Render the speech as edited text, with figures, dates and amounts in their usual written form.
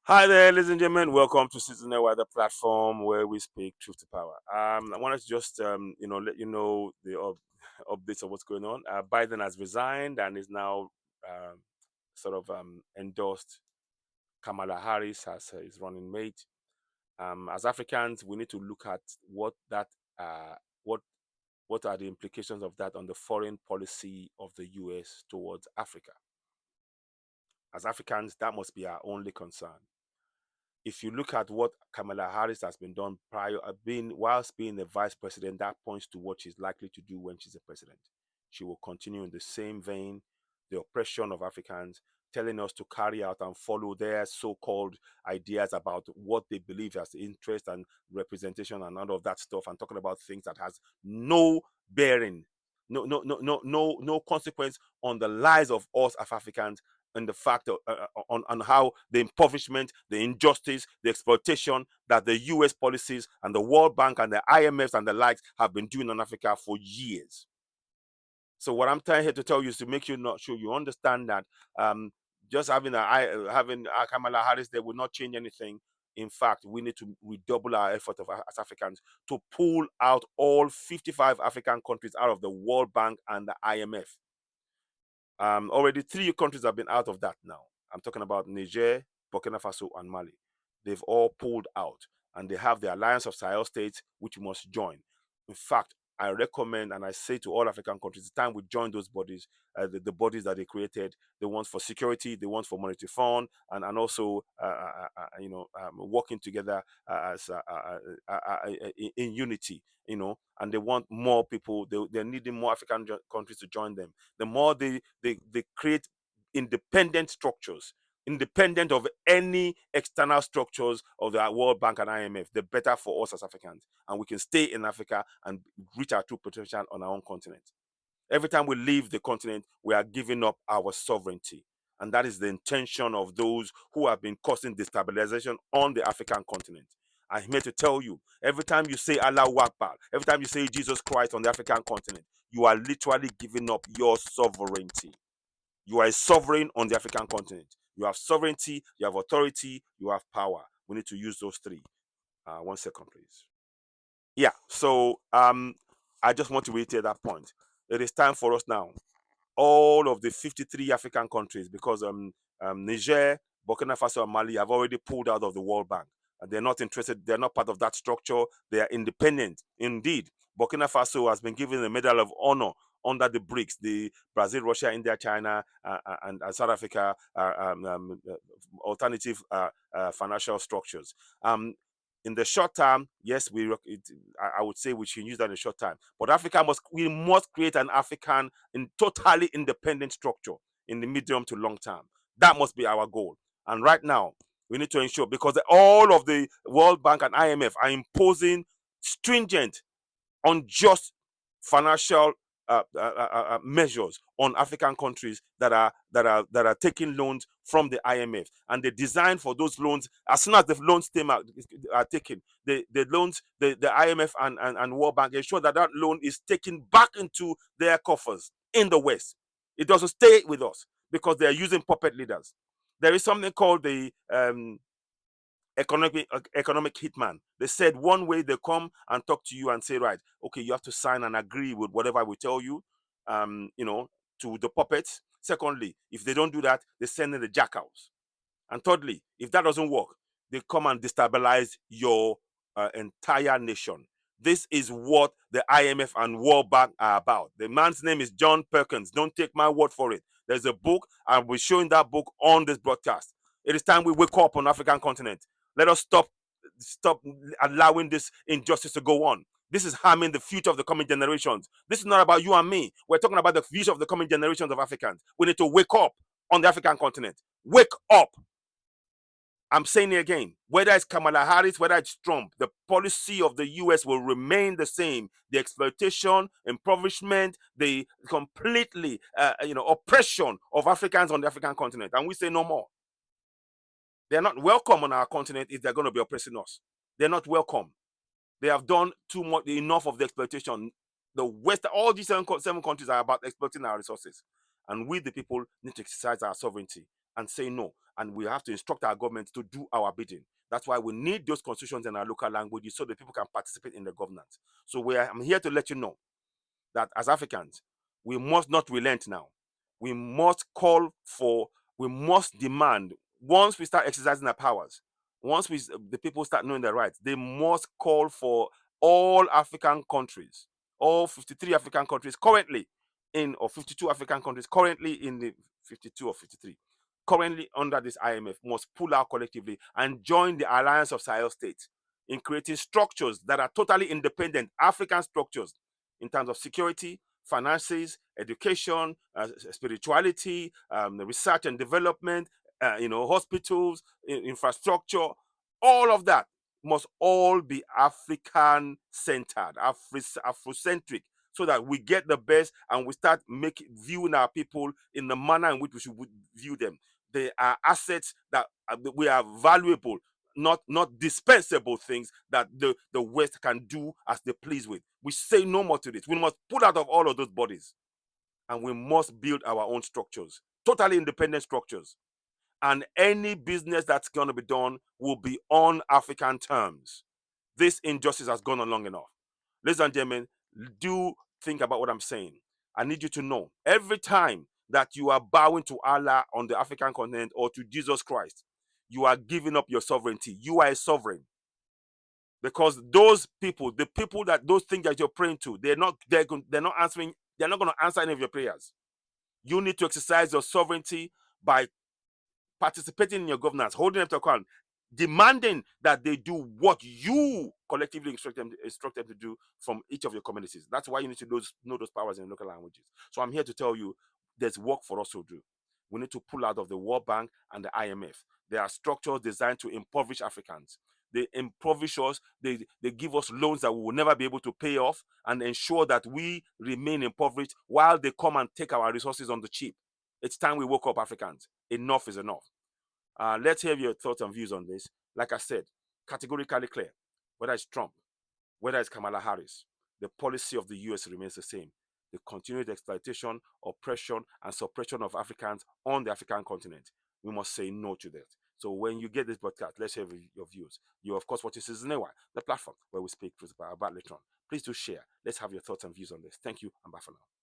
Hi there, ladies and gentlemen. Welcome to Citizen Weather platform where we speak truth to power. I wanted to just let you know the updates of what's going on. Biden has resigned and is now endorsed Kamala Harris as his running mate. As Africans, we need to look at uh, what what are the implications of that on the foreign policy of the U.S. towards Africa. As Africans, that must be our only concern. If you look at what Kamala Harris has been done whilst being the vice president, that points to what she's likely to do when she's a president. She will continue in the same vein, the oppression of Africans, telling us to carry out and follow their so-called ideas about what they believe as interest and representation and all of that stuff, and talking about things that has no bearing, no consequence on the lives of us as Africans, and the fact on how the impoverishment, the injustice, the exploitation that the US policies and the World Bank and the IMF and the likes have been doing on Africa for years. So what I'm trying here to tell you is to make you not sure you understand that just having Kamala Harris there will not change anything. In fact, we need to redouble our effort as Africans to pull out all 55 African countries out of the World Bank and the IMF. Already 3 countries have been out of that now. I'm talking about Niger, Burkina Faso, and Mali. They've all pulled out, and they have the Alliance of Sahel States, which must join. In fact, I recommend and I say to all African countries, it's time we join those bodies, the bodies that they created, the ones for security, the ones for monetary fund, and also working together as in unity. And they want more people. They're needing more African countries to join them. The more they create independent structures, independent of any external structures of the World Bank and IMF, the better for us as Africans. And we can stay in Africa and reach our true potential on our own continent. Every time we leave the continent, we are giving up our sovereignty. And that is the intention of those who have been causing destabilization on the African continent. I'm here to tell you, every time you say Allahu Akbar, every time you say Jesus Christ on the African continent, you are literally giving up your sovereignty. You are a sovereign on the African continent. You have sovereignty, you have authority, you have power. We need to use those three. 1 second, please. Yeah, so I just want to reiterate that point. It is time for us now, all of the 53 African countries, because Niger, Burkina Faso, and Mali have already pulled out of the World Bank. And they're not interested, they're not part of that structure, they are independent. Indeed, Burkina Faso has been given the Medal of Honor under the BRICS, the Brazil, Russia, India, China, and South Africa alternative financial structures. In the short term, yes, I would say we should use that in the short time. But we must create an African totally independent structure in the medium to long term. That must be our goal. And right now, we need to ensure, because all of the World Bank and IMF are imposing stringent, unjust financial measures on African countries that are taking loans from the IMF, and the design for those loans, as soon as the loans are taken, the loans, the IMF and World Bank ensure that loan is taken back into their coffers in the West. It doesn't stay with us because they are using puppet leaders. There is something called the economic hitman. They said one way they come and talk to you and say, right, okay, you have to sign and agree with whatever we tell you, to the puppets. Secondly, if they don't do that, they send in the jackals. And thirdly, if that doesn't work, they come and destabilize your entire nation. This is what the IMF and World Bank are about. The man's name is John Perkins. Don't take my word for it. There's a book, and we're showing that book on this broadcast. It is time we wake up on the African continent. Let us stop allowing this injustice to go on. This is harming the future of the coming generations. This is not about you and me. We're talking about the future of the coming generations of Africans. We need to wake up on the African continent. Wake up. I'm saying it again, whether it's Kamala Harris, whether it's Trump, the policy of the US will remain the same. The exploitation, impoverishment, the completely oppression of Africans on the African continent. And we say no more. They're not welcome on our continent if they're going to be oppressing us. They're not welcome. They have done enough of the exploitation. The West, all these seven countries are about exploiting our resources. And we, the people, need to exercise our sovereignty and say no. And we have to instruct our government to do our bidding. That's why we need those constitutions in our local languages so that people can participate in the governance. So I'm here to let you know that as Africans, we must not relent now. We must we must demand, once we start exercising our powers, once the people start knowing their rights, they must call for all African countries, all 53 African countries currently or 52 African countries currently in the 52 or 53, currently under this IMF, must pull out collectively and join the Alliance of Sahel States in creating structures that are totally independent, African structures, in terms of security, finances, education, spirituality, research and development, hospitals, infrastructure, all of that must all be African centered, Afrocentric, so that we get the best and we start viewing our people in the manner in which we should view them. They are assets that we are valuable, not dispensable things that the West can do as they please with. We say no more to this. We must pull out of all of those bodies, and we must build our own structures, totally independent structures. And any business that's going to be done will be on African terms. This injustice has gone on long enough. Ladies and gentlemen, do think about what I'm saying. I need you to know, every time that you are bowing to Allah on the African continent or to Jesus Christ, you are giving up your sovereignty. You are a sovereign. Because those people, those things that you're praying to, they're not going to answer any of your prayers. You need to exercise your sovereignty by participating in your governance, holding them to account, demanding that they do what you collectively instruct them to do from each of your communities. That's why you need to know those powers in local languages. So I'm here to tell you, there's work for us to do. We need to pull out of the World Bank and the IMF. There are structures designed to impoverish Africans. They impoverish us. They give us loans that we will never be able to pay off and ensure that we remain impoverished while they come and take our resources on the cheap. It's time we woke up, Africans. Enough is enough. Let's hear your thoughts and views on this. Like I said, categorically clear. Whether it's Trump, whether it's Kamala Harris, the policy of the US remains the same. The continued exploitation, oppression, and suppression of Africans on the African continent. We must say no to that. So when you get this broadcast, let's hear your views. You, of course, watching Citizen Ewa, the platform where we speak truth about later on. Please do share. Let's have your thoughts and views on this. Thank you, and bye for now.